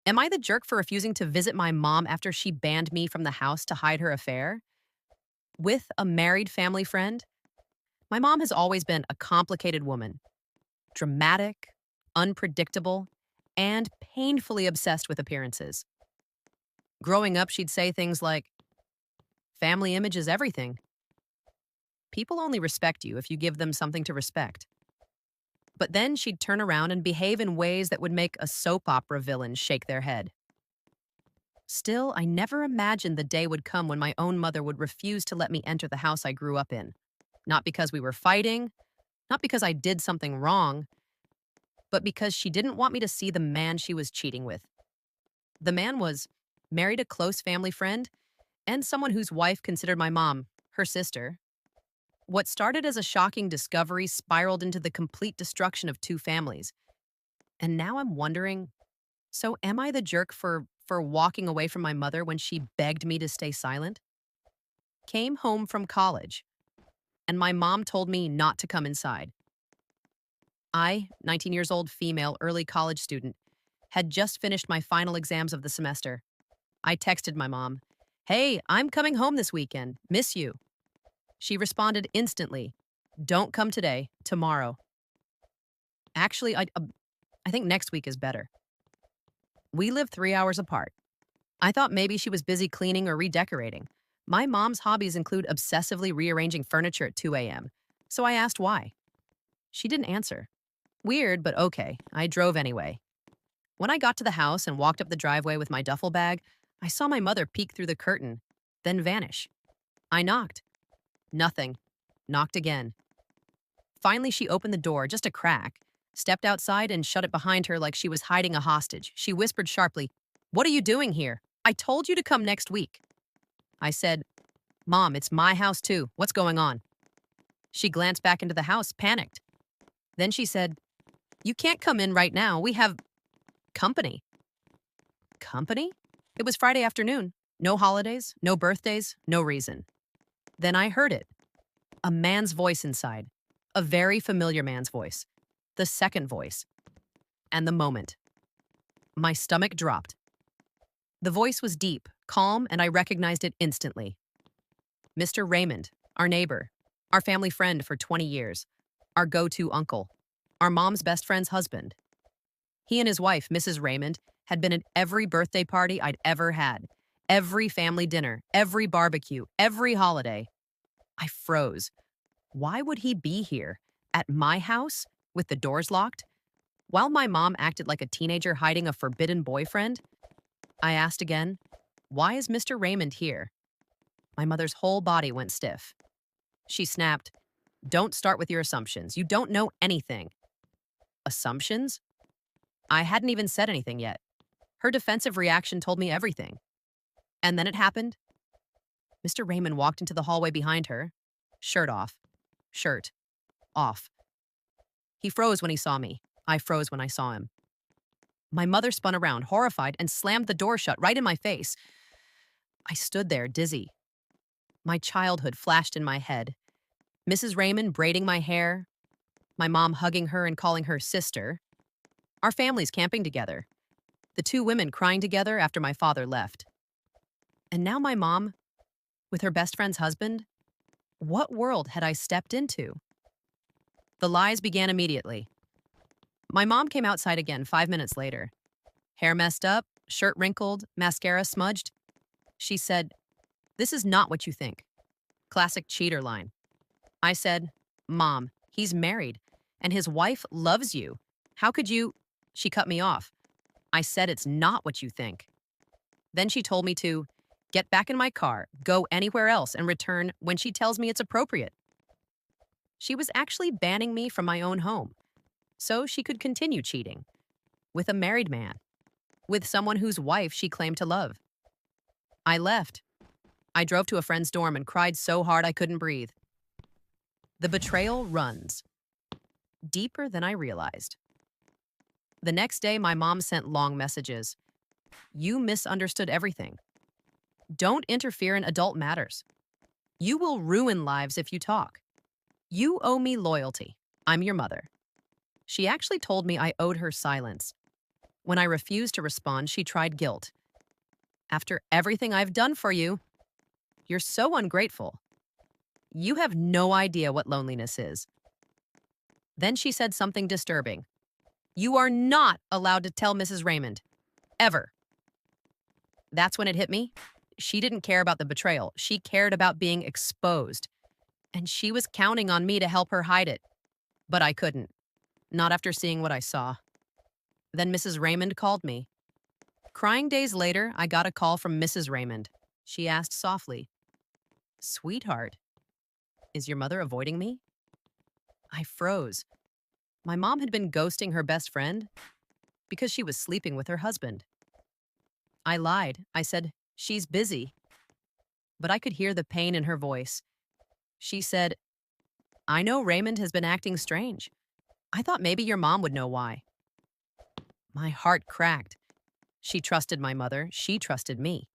Am I the jerk for refusing to visit my mom after she banned me from the house to hide her affair? With a married family friend? My mom has always been a complicated woman, dramatic, unpredictable, and painfully obsessed with appearances. Growing up, she'd say things like, family image is everything. People only respect you if you give them something to respect. But then she'd turn around and behave in ways that would make a soap opera villain shake their head. Still, I never imagined the day would come when my own mother would refuse to let me enter the house I grew up in. Not because we were fighting, not because I did something wrong, but because she didn't want me to see the man she was cheating with. The man was married a close family friend and someone whose wife considered my mom her sister. What started as a shocking discovery spiraled into the complete destruction of two families. And now I'm wondering, so am I the jerk for walking away from my mother when she begged me to stay silent? Came home from college, and my mom told me not to come inside. I, 19 years old female early college student, had just finished my final exams of the semester. I texted my mom, "Hey, I'm coming home this weekend. Miss you." She responded instantly, "Don't come today, tomorrow." Actually, I think next week is better. We live 3 hours apart. I thought maybe she was busy cleaning or redecorating. My mom's hobbies include obsessively rearranging furniture at 2 a.m., so I asked why. She didn't answer. Weird, but okay. I drove anyway. When I got to the house and walked up the driveway with my duffel bag, I saw my mother peek through the curtain, then vanish. I knocked. Nothing. Knocked again. Finally, she opened the door, just a crack, stepped outside and shut it behind her like she was hiding a hostage. She whispered sharply, "What are you doing here? I told you to come next week." I said, "Mom, it's my house too. What's going on?" She glanced back into the house, panicked. Then she said, "You can't come in right now. We have company." Company? It was Friday afternoon. No holidays, no birthdays, no reason. Then I heard it. A man's voice inside. A very familiar man's voice. The second voice. And the moment. My stomach dropped. The voice was deep, calm, and I recognized it instantly. Mr. Raymond, our neighbor, our family friend for 20 years, our go-to uncle, our mom's best friend's husband. He and his wife, Mrs. Raymond, had been at every birthday party I'd ever had, every family dinner, every barbecue, every holiday. I froze. Why would he be here, at my house, with the doors locked, while my mom acted like a teenager hiding a forbidden boyfriend? I asked again, "Why is Mr. Raymond here?" My mother's whole body went stiff. She snapped, "Don't start with your assumptions. You don't know anything." Assumptions? I hadn't even said anything yet. Her defensive reaction told me everything. And then it happened. Mr. Raymond walked into the hallway behind her, shirt off, shirt off. He froze when he saw me. I froze when I saw him. My mother spun around, horrified, and slammed the door shut right in my face. I stood there, dizzy. My childhood flashed in my head. Mrs. Raymond braiding my hair, my mom hugging her and calling her sister, our families camping together, the two women crying together after my father left. And now my mom, with her best friend's husband? What world had I stepped into? The lies began immediately. My mom came outside again 5 minutes later. Hair messed up, shirt wrinkled, mascara smudged. She said, "This is not what you think." Classic cheater line. I said, "Mom, he's married, and his wife loves you. How could you—" She cut me off. I said, "It's not what you think." Then she told me to get back in my car, go anywhere else, and return when she tells me it's appropriate. She was actually banning me from my own home, so she could continue cheating with a married man, with someone whose wife she claimed to love. I left. I drove to a friend's dorm and cried so hard I couldn't breathe. The betrayal runs deeper than I realized. The next day, my mom sent long messages. "You misunderstood everything. Don't interfere in adult matters. You will ruin lives if you talk. You owe me loyalty. I'm your mother." She actually told me I owed her silence. When I refused to respond, she tried guilt. After everything I've done for you, you're so ungrateful. You have no idea what loneliness is. Then she said something disturbing. You are not allowed to tell Mrs. Raymond. Ever. That's when it hit me. She didn't care about the betrayal. She cared about being exposed. And she was counting on me to help her hide it. But I couldn't. Not after seeing what I saw. Then Mrs. Raymond called me. Crying days later, I got a call from Mrs. Raymond. She asked softly, Sweetheart, is your mother avoiding me? I froze. My mom had been ghosting her best friend because she was sleeping with her husband. I lied. I said, she's busy. But I could hear the pain in her voice. She said, I know Raymond has been acting strange. I thought maybe your mom would know why. My heart cracked. She trusted my mother. She trusted me.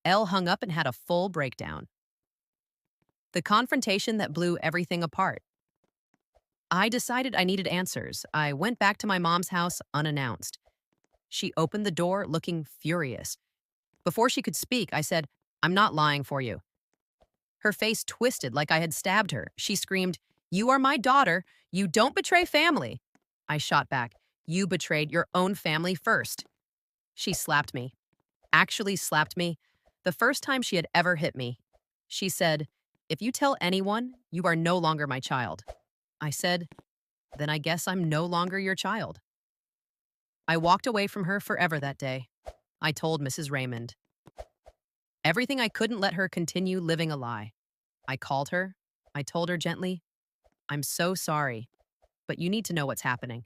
Elle hung up and had a full breakdown. The confrontation that blew everything apart. I decided I needed answers. I went back to my mom's house unannounced. She opened the door looking furious. Before she could speak, I said, I'm not lying for you. Her face twisted like I had stabbed her. She screamed, You are my daughter. You don't betray family. I shot back, You betrayed your own family first. She slapped me. Actually slapped me. The first time she had ever hit me. She said, If you tell anyone, you are no longer my child. I said, Then I guess I'm no longer your child. I walked away from her forever that day. I told Mrs. Raymond. Everything I couldn't let her continue living a lie. I called her. I told her gently, I'm so sorry, but you need to know what's happening.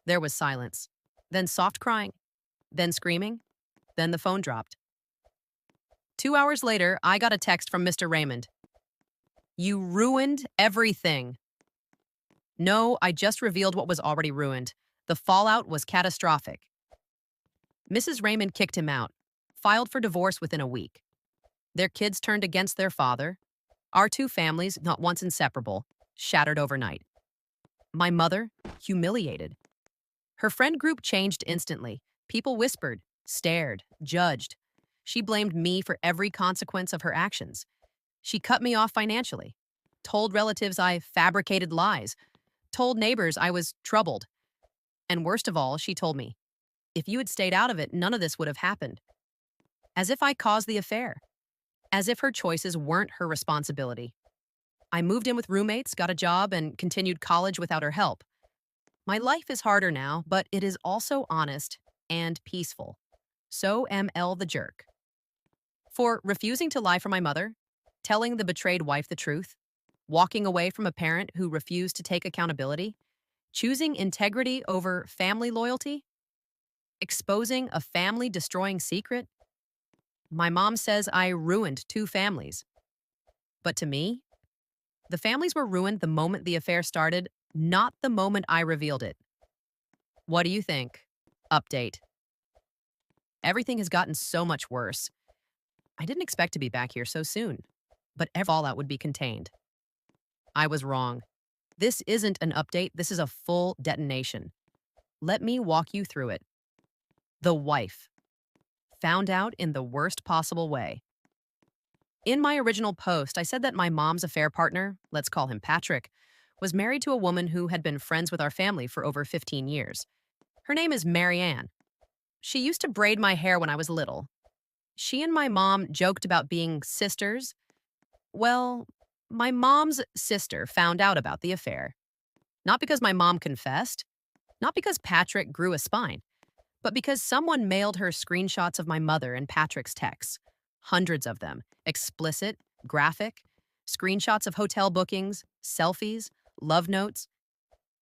There was silence, then soft crying, then screaming, then the phone dropped. 2 hours later, I got a text from Mr. Raymond. You ruined everything. No, I just revealed what was already ruined. The fallout was catastrophic. Mrs. Raymond kicked him out, filed for divorce within a week. Their kids turned against their father. Our two families, not once inseparable, shattered overnight. My mother, humiliated. Her friend group changed instantly. People whispered, stared, judged. She blamed me for every consequence of her actions. She cut me off financially, told relatives I fabricated lies, told neighbors I was troubled. And worst of all, she told me, if you had stayed out of it, none of this would have happened. As if I caused the affair. As if her choices weren't her responsibility. I moved in with roommates, got a job, and continued college without her help. My life is harder now, but it is also honest and peaceful. So am Elle the jerk. For refusing to lie for my mother, telling the betrayed wife the truth, walking away from a parent who refused to take accountability, choosing integrity over family loyalty, exposing a family-destroying secret. My mom says I ruined two families. But to me, the families were ruined the moment the affair started, not the moment I revealed it. What do you think? Update. Everything has gotten so much worse. I didn't expect to be back here so soon, but every fallout would be contained. I was wrong. This isn't an update, this is a full detonation. Let me walk you through it. The wife. Found out in the worst possible way. In my original post, I said that my mom's affair partner, let's call him Patrick, was married to a woman who had been friends with our family for over 15 years. Her name is Marianne. She used to braid my hair when I was little. She and my mom joked about being sisters. Well, my mom's sister found out about the affair. Not because my mom confessed, not because Patrick grew a spine, but because someone mailed her screenshots of my mother and Patrick's texts. Hundreds of them, explicit, graphic, screenshots of hotel bookings, selfies, love notes.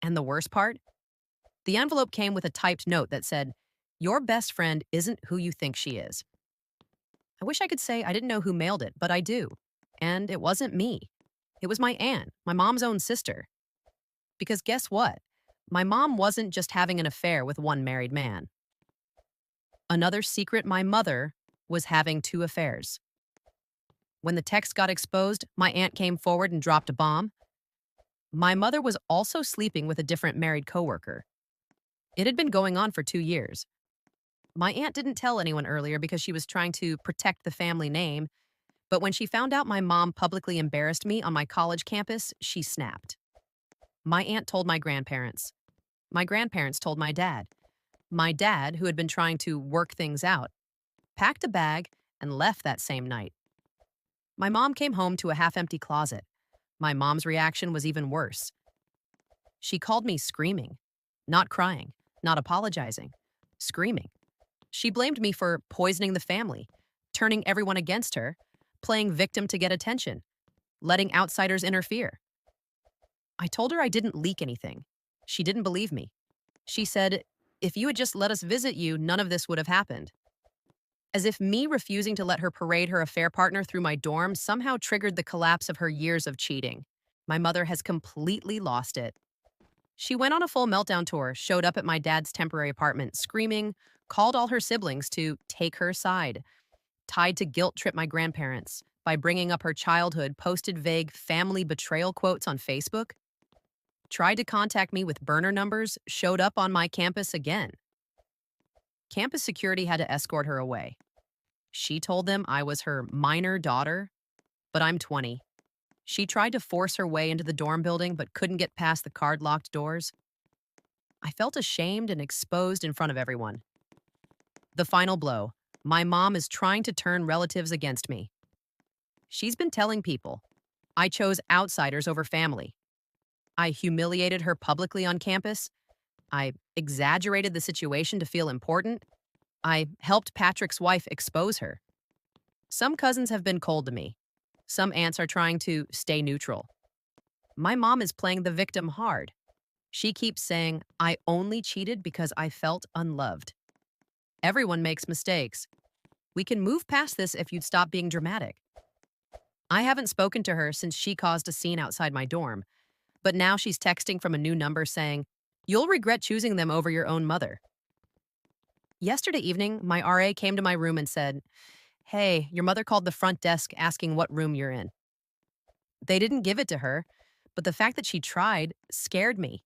And the worst part? The envelope came with a typed note that said, Your best friend isn't who you think she is. I wish I could say I didn't know who mailed it, but I do. And it wasn't me. It was my aunt, my mom's own sister. Because guess what? My mom wasn't just having an affair with one married man. Another secret, my mother was having two affairs. When the text got exposed, my aunt came forward and dropped a bomb. My mother was also sleeping with a different married coworker. It had been going on for 2 years. My aunt didn't tell anyone earlier because she was trying to protect the family name, but when she found out my mom publicly embarrassed me on my college campus, she snapped. My aunt told my grandparents. My grandparents told my dad. My dad, who had been trying to work things out, packed a bag and left that same night. My mom came home to a half empty closet. My mom's reaction was even worse. She called me screaming, not crying, not apologizing, screaming. She blamed me for poisoning the family, turning everyone against her, playing victim to get attention, letting outsiders interfere. I told her I didn't leak anything. She didn't believe me. She said, if you had just let us visit you, none of this would have happened. As if me refusing to let her parade her affair partner through my dorm somehow triggered the collapse of her years of cheating. My mother has completely lost it. She went on a full meltdown tour, showed up at my dad's temporary apartment, screaming, called all her siblings to take her side, tried to guilt trip my grandparents by bringing up her childhood, posted vague family betrayal quotes on Facebook, tried to contact me with burner numbers, showed up on my campus again. Campus security had to escort her away. She told them I was her minor daughter, but I'm 20. She tried to force her way into the dorm building but couldn't get past the card-locked doors. I felt ashamed and exposed in front of everyone. The final blow. My mom is trying to turn relatives against me. She's been telling people I chose outsiders over family. I humiliated her publicly on campus. I exaggerated the situation to feel important. I helped Patrick's wife expose her. Some cousins have been cold to me. Some aunts are trying to stay neutral. My mom is playing the victim hard. She keeps saying, I only cheated because I felt unloved. Everyone makes mistakes. We can move past this if you'd stop being dramatic. I haven't spoken to her since she caused a scene outside my dorm, but now she's texting from a new number saying, you'll regret choosing them over your own mother. Yesterday evening, my RA came to my room and said, hey, your mother called the front desk asking what room you're in. They didn't give it to her, but the fact that she tried scared me.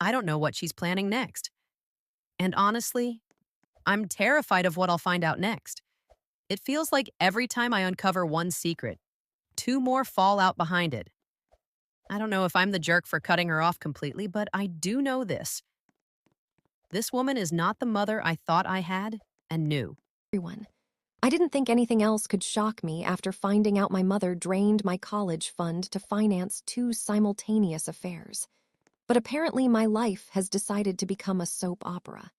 I don't know what she's planning next. And honestly, I'm terrified of what I'll find out next. It feels like every time I uncover one secret, two more fall out behind it. I don't know if I'm the jerk for cutting her off completely, but I do know this. This woman is not the mother I thought I had and knew. Everyone. I didn't think anything else could shock me after finding out my mother drained my college fund to finance two simultaneous affairs. But apparently my life has decided to become a soap opera.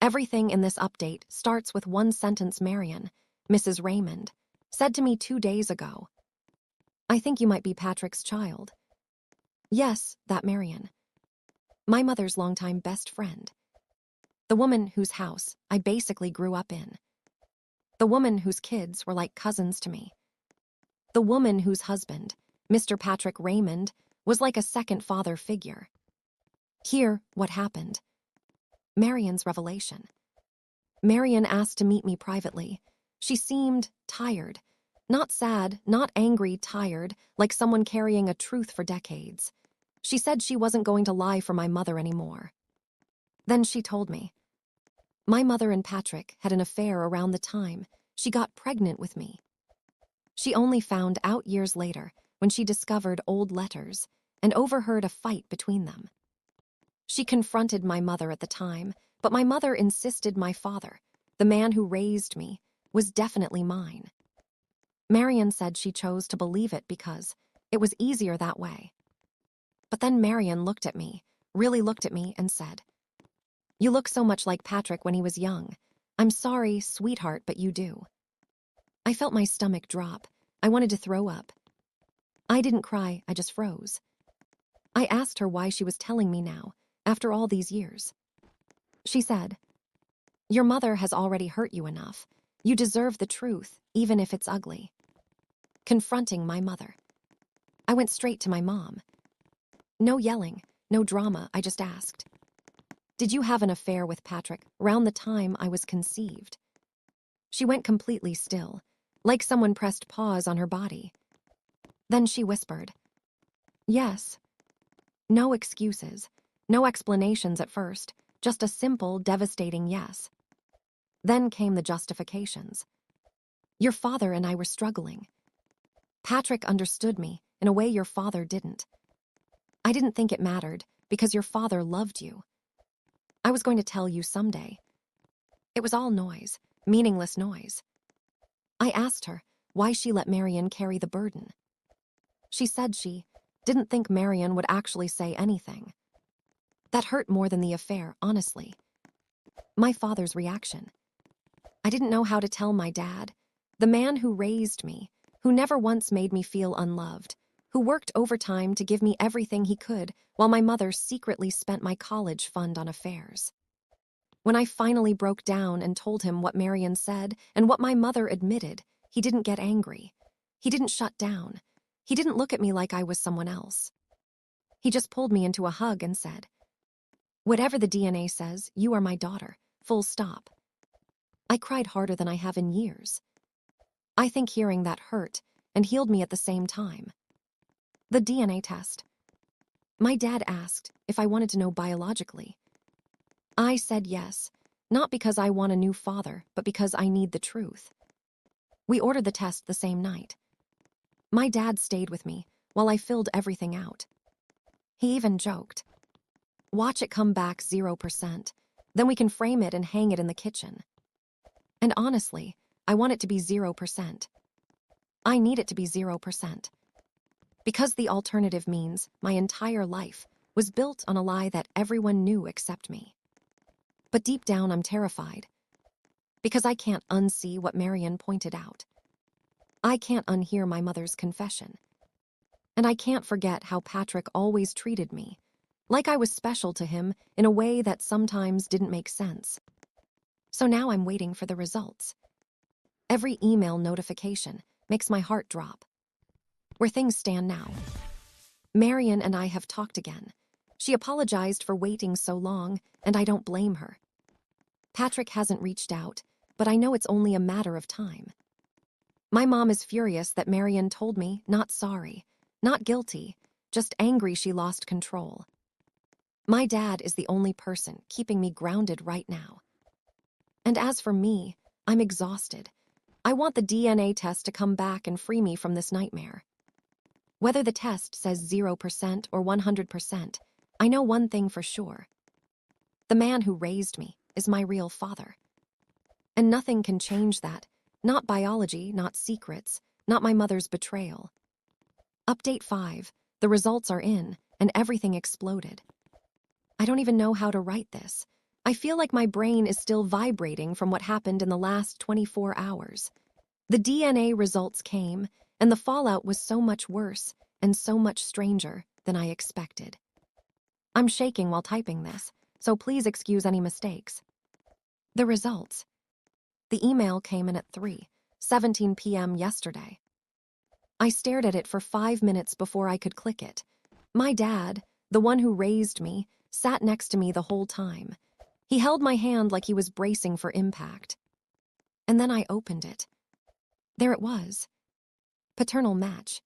Everything in this update starts with one sentence Marion, Mrs. Raymond, said to me 2 days ago. I think you might be Patrick's child. Yes, that Marion. My mother's longtime best friend. The woman whose house I basically grew up in. The woman whose kids were like cousins to me. The woman whose husband, Mr. Patrick Raymond, was like a second father figure. Here, what happened. Marion's revelation. Marion asked to meet me privately. She seemed tired. Not sad, not angry, tired, like someone carrying a truth for decades. She said she wasn't going to lie for my mother anymore. Then she told me. My mother and Patrick had an affair around the time she got pregnant with me. She only found out years later when she discovered old letters and overheard a fight between them. She confronted my mother at the time, but my mother insisted my father, the man who raised me, was definitely mine. Marion said she chose to believe it because it was easier that way. But then Marion looked at me, really looked at me, and said, you look so much like Patrick when he was young. I'm sorry, sweetheart, but you do. I felt my stomach drop. I wanted to throw up. I didn't cry, I just froze. I asked her why she was telling me now, after all these years. She said, your mother has already hurt you enough. You deserve the truth, even if it's ugly. Confronting my mother. I went straight to my mom. No yelling, no drama, I just asked. Did you have an affair with Patrick around the time I was conceived? She went completely still, like someone pressed pause on her body. Then she whispered, yes. No excuses, no explanations at first, Just a simple, devastating yes. Then came the justifications. Your father and I were struggling. Patrick understood me in a way your father didn't. I didn't think it mattered because your father loved you. I was going to tell you someday. It was all noise, meaningless noise. I asked her why she let Marion carry the burden. She said she didn't think Marion would actually say anything. That hurt more than the affair, honestly. My father's reaction. I didn't know how to tell my dad, the man who raised me, who never once made me feel unloved, who worked overtime to give me everything he could while my mother secretly spent my college fund on affairs. When I finally broke down and told him what Marion said and what my mother admitted, he didn't get angry. He didn't shut down. He didn't look at me like I was someone else. He just pulled me into a hug and said, "Whatever the DNA says, you are my daughter. Full stop." I cried harder than I have in years. I think hearing that hurt and healed me at the same time. The DNA test. My dad asked if I wanted to know biologically. I said yes, not because I want a new father, but because I need the truth. We ordered the test the same night. My dad stayed with me while I filled everything out. He even joked, "Watch it come back 0%, then we can frame it and hang it in the kitchen." And honestly, I want it to be 0%. I need it to be 0%. Because the alternative means my entire life was built on a lie that everyone knew except me. But deep down, I'm terrified. Because I can't unsee what Marion pointed out. I can't unhear my mother's confession. And I can't forget how Patrick always treated me, like I was special to him in a way that sometimes didn't make sense. So now I'm waiting for the results. Every email notification makes my heart drop. Where things stand now. Marion and I have talked again. She apologized for waiting so long, and I don't blame her. Patrick hasn't reached out, but I know it's only a matter of time. My mom is furious that Marion told me not sorry, not guilty, just angry she lost control. My dad is the only person keeping me grounded right now. And as for me, I'm exhausted. I want the DNA test to come back and free me from this nightmare. Whether the test says 0% or 100%, I know one thing for sure. The man who raised me is my real father. And nothing can change that. Not biology, not secrets, not my mother's betrayal. Update 5. The results are in, and everything exploded. I don't even know how to write this. I feel like my brain is still vibrating from what happened in the last 24 hours. The DNA results came, and the fallout was so much worse and so much stranger than I expected. I'm shaking while typing this, so please excuse any mistakes. The results. The email came in at 3:17 p.m. yesterday. I stared at it for 5 minutes before I could click it. My dad, the one who raised me, sat next to me the whole time. He held my hand like he was bracing for impact. And then I opened it. There it was. Paternal match.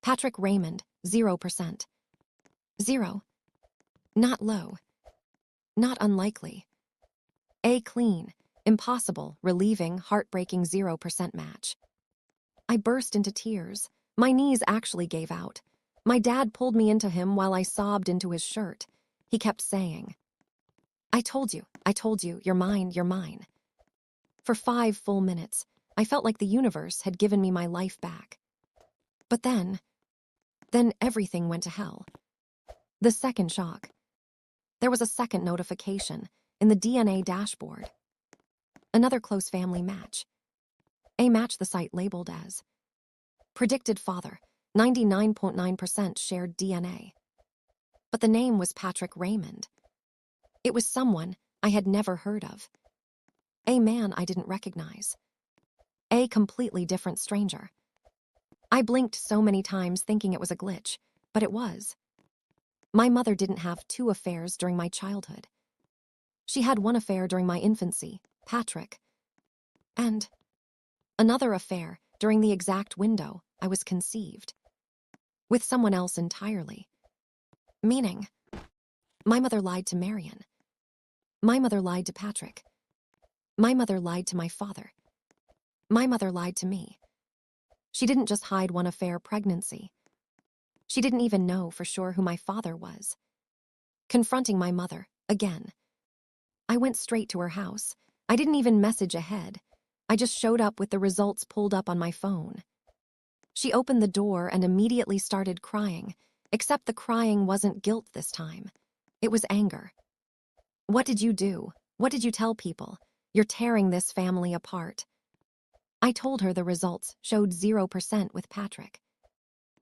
Patrick Raymond, 0%. 0. Not low. Not unlikely. A clean, impossible, relieving, heartbreaking 0% match. I burst into tears. My knees actually gave out. My dad pulled me into him while I sobbed into his shirt. He kept saying, I told you, you're mine, you're mine." For 5 full minutes, I felt like the universe had given me my life back. But then everything went to hell. The second shock. There was a second notification in the DNA dashboard. Another close family match. A match the site labeled as predicted father, 99.9% shared DNA. But the name was Patrick Raymond. It was someone I had never heard of. A man I didn't recognize. A completely different stranger. I blinked so many times thinking it was a glitch, but it was. My mother didn't have 2 affairs during my childhood. She had 1 affair during my infancy, Patrick, and another affair during the exact window I was conceived. With someone else entirely. Meaning, my mother lied to Marion. My mother lied to Patrick. My mother lied to my father. My mother lied to me. She didn't just hide one affair pregnancy. She didn't even know for sure who my father was. Confronting my mother, again. I went straight to her house. I didn't even message ahead. I just showed up with the results pulled up on my phone. She opened the door and immediately started crying, except the crying wasn't guilt this time. It was anger. What did you do? What did you tell people? You're tearing this family apart. I told her the results showed 0% with Patrick.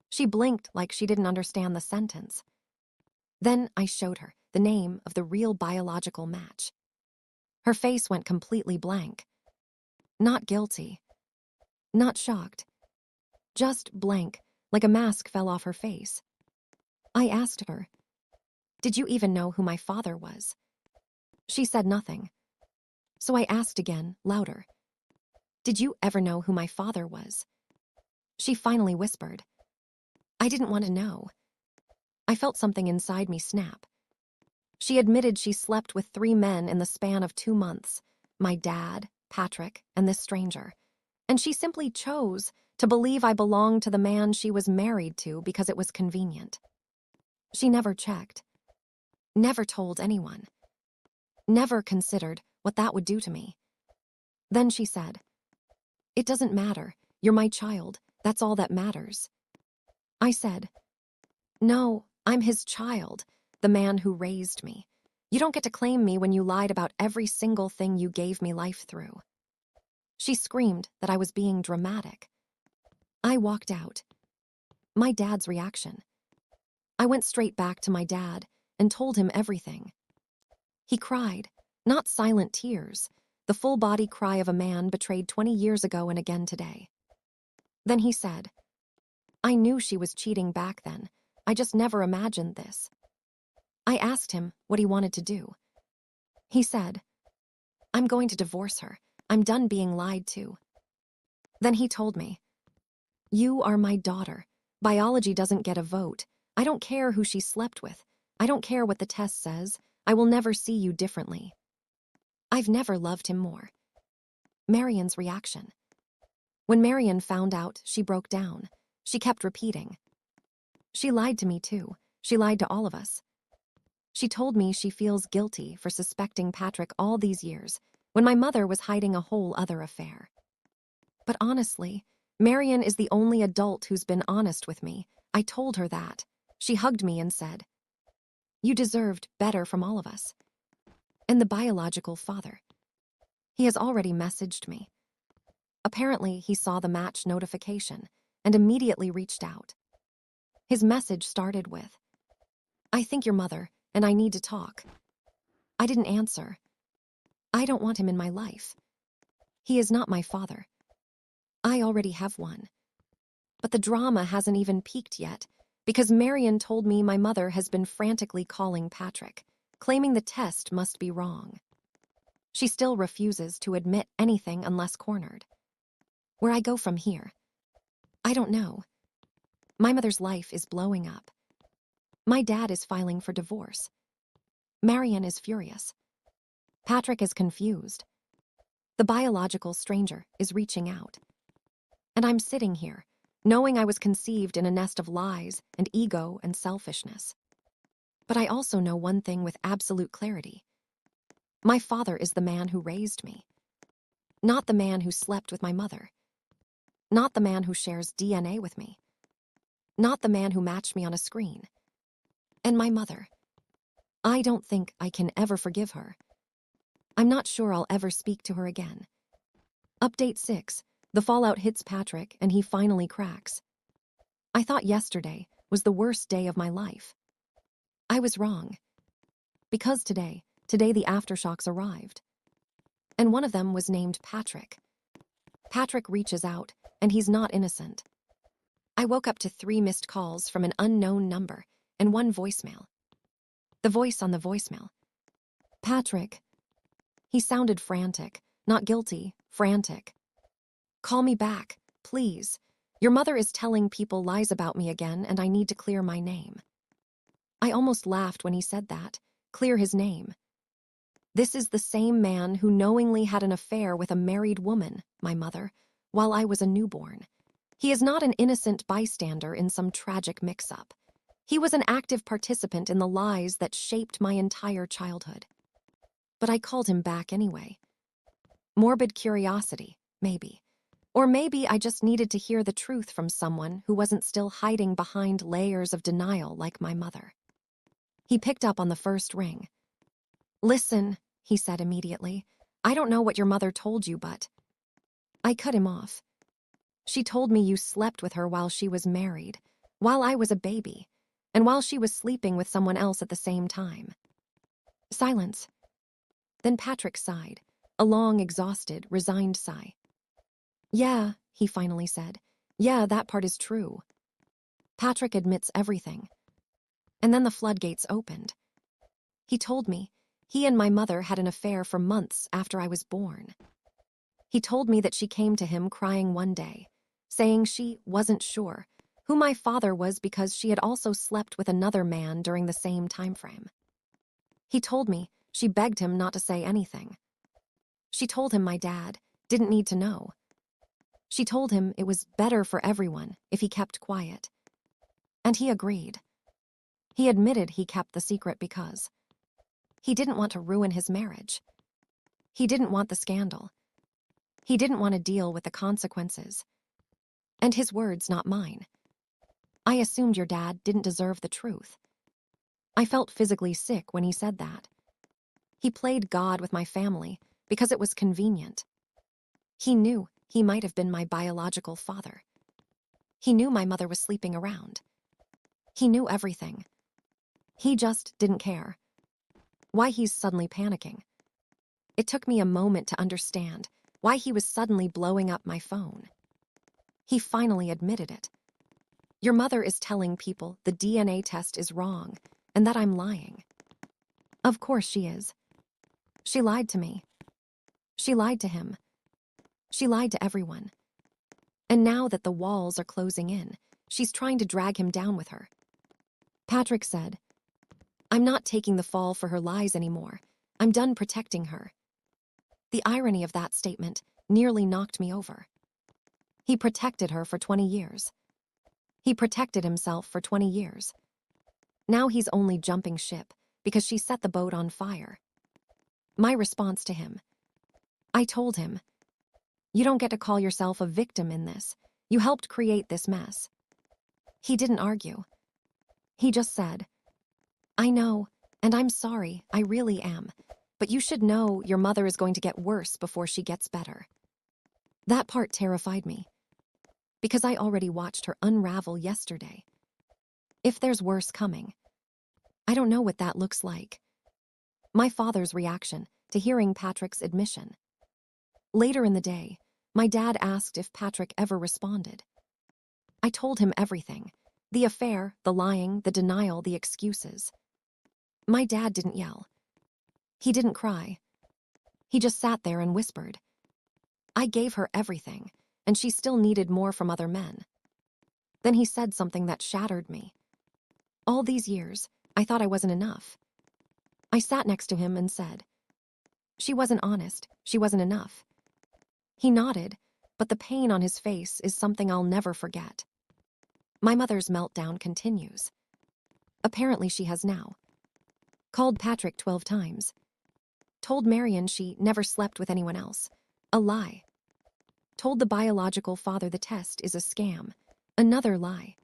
She blinked like she didn't understand the sentence. Then I showed her the name of the real biological match. Her face went completely blank. Not guilty. Not shocked. Just blank, like a mask fell off her face. I asked her, "Did you even know who my father was?" She said nothing. So I asked again, louder, "Did you ever know who my father was?" She finally whispered, "I didn't want to know." I felt something inside me snap. She admitted she slept with 3 men in the span of 2 months, my dad, Patrick, and this stranger. And she simply chose to believe I belonged to the man she was married to because it was convenient. She never checked, never told anyone, never considered what that would do to me. Then she said, "It doesn't matter. You're my child. That's all that matters." I said, "No, I'm his child, the man who raised me. You don't get to claim me when you lied about every single thing you gave me life through." She screamed that I was being dramatic. I walked out. My dad's reaction. I went straight back to my dad and told him everything. He cried, not silent tears, the full body cry of a man betrayed 20 years ago and again today. Then he said, "I knew she was cheating back then. I just never imagined this." I asked him what he wanted to do. He said, "I'm going to divorce her. I'm done being lied to." Then he told me, "You are my daughter. Biology doesn't get a vote. I don't care who she slept with. I don't care what the test says. I will never see you differently." I've never loved him more. Marion's reaction. When Marion found out, she broke down. She kept repeating. She lied to me too. She lied to all of us. She told me she feels guilty for suspecting Patrick all these years, when my mother was hiding a whole other affair. But honestly, Marion is the only adult who's been honest with me. I told her that. She hugged me and said, "You deserved better from all of us." And the biological father. He has already messaged me. Apparently, he saw the match notification and immediately reached out. His message started with, "I think your mother, and I need to talk." I didn't answer. I don't want him in my life. He is not my father. I already have one. But the drama hasn't even peaked yet, because Marion told me my mother has been frantically calling Patrick, claiming the test must be wrong. She still refuses to admit anything unless cornered. Where I go from here, I don't know. My mother's life is blowing up. My dad is filing for divorce. Marion is furious. Patrick is confused. The biological stranger is reaching out. And I'm sitting here, knowing I was conceived in a nest of lies and ego and selfishness. But I also know one thing with absolute clarity. My father is the man who raised me. Not the man who slept with my mother. Not the man who shares DNA with me. Not the man who matched me on a screen. And my mother. I don't think I can ever forgive her. I'm not sure I'll ever speak to her again. Update 6. The fallout hits Patrick and he finally cracks. I thought yesterday was the worst day of my life. I was wrong. Because today the aftershocks arrived. And one of them was named Patrick. Patrick reaches out, and he's not innocent. I woke up to 3 missed calls from an unknown number and 1 voicemail. The voice on the voicemail. "Patrick." He sounded frantic, not guilty, frantic. "Call me back, please. Your mother is telling people lies about me again, and I need to clear my name." I almost laughed when he said that. Clear his name. This is the same man who knowingly had an affair with a married woman, my mother, while I was a newborn. He is not an innocent bystander in some tragic mix-up. He was an active participant in the lies that shaped my entire childhood. But I called him back anyway. Morbid curiosity, maybe. Or maybe I just needed to hear the truth from someone who wasn't still hiding behind layers of denial like my mother. He picked up on the first ring. "Listen," he said immediately. "I don't know what your mother told you, but—" I cut him off. "She told me you slept with her while she was married, while I was a baby, and while she was sleeping with someone else at the same time." Silence. Then Patrick sighed, a long, exhausted, resigned sigh. "Yeah," he finally said. "Yeah, that part is true." Patrick admits everything. And then the floodgates opened. He told me he and my mother had an affair for months after I was born. He told me that she came to him crying one day, saying she wasn't sure who my father was because she had also slept with another man during the same time frame. He told me she begged him not to say anything. She told him my dad didn't need to know. She told him it was better for everyone if he kept quiet. And he agreed. He admitted he kept the secret because he didn't want to ruin his marriage. He didn't want the scandal. He didn't want to deal with the consequences. And his words, not mine. "I assumed your dad didn't deserve the truth." I felt physically sick when he said that. He played God with my family because it was convenient. He knew he might have been my biological father. He knew my mother was sleeping around. He knew everything. He just didn't care. Why he's suddenly panicking. It took me a moment to understand why he was suddenly blowing up my phone. He finally admitted it. "Your mother is telling people the DNA test is wrong and that I'm lying." Of course she is. She lied to me. She lied to him. She lied to everyone. And now that the walls are closing in, she's trying to drag him down with her. Patrick said, "I'm not taking the fall for her lies anymore. I'm done protecting her." The irony of that statement nearly knocked me over. He protected her for 20 years. He protected himself for 20 years. Now he's only jumping ship because she set the boat on fire. My response to him. I told him, "You don't get to call yourself a victim in this. You helped create this mess." He didn't argue. He just said, "I know, and I'm sorry, I really am. But you should know your mother is going to get worse before she gets better." That part terrified me, because I already watched her unravel yesterday. If there's worse coming, I don't know what that looks like. My father's reaction to hearing Patrick's admission. Later in the day, my dad asked if Patrick ever responded. I told him everything. The affair, the lying, the denial, the excuses. My dad didn't yell. He didn't cry. He just sat there and whispered. I gave her everything, and she still needed more from other men. Then he said something that shattered me. All these years, I thought I wasn't enough. I sat next to him and said, "She wasn't honest, she wasn't enough." He nodded, but the pain on his face is something I'll never forget. My mother's meltdown continues. Apparently she has now. Called Patrick 12 times. Told Marion she never slept with anyone else. A lie. Told the biological father the test is a scam. Another lie.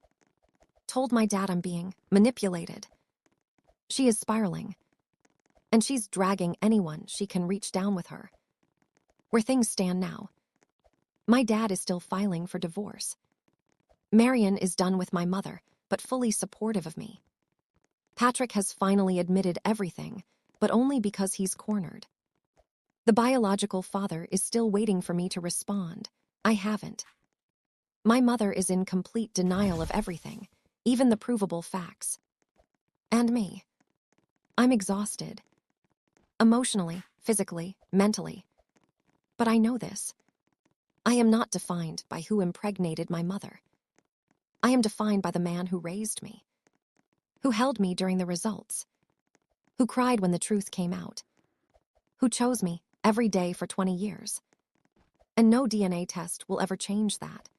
Told my dad I'm being manipulated. She is spiraling. And she's dragging anyone she can reach down with her. Where things stand now, my dad is still filing for divorce. Marion is done with my mother, but fully supportive of me. Patrick has finally admitted everything, but only because he's cornered. The biological father is still waiting for me to respond. I haven't. My mother is in complete denial of everything, even the provable facts. And me. I'm exhausted. Emotionally, physically, mentally. But I know this. I am not defined by who impregnated my mother. I am defined by the man who raised me, who held me during the results, who cried when the truth came out, who chose me every day for 20 years. And no DNA test will ever change that.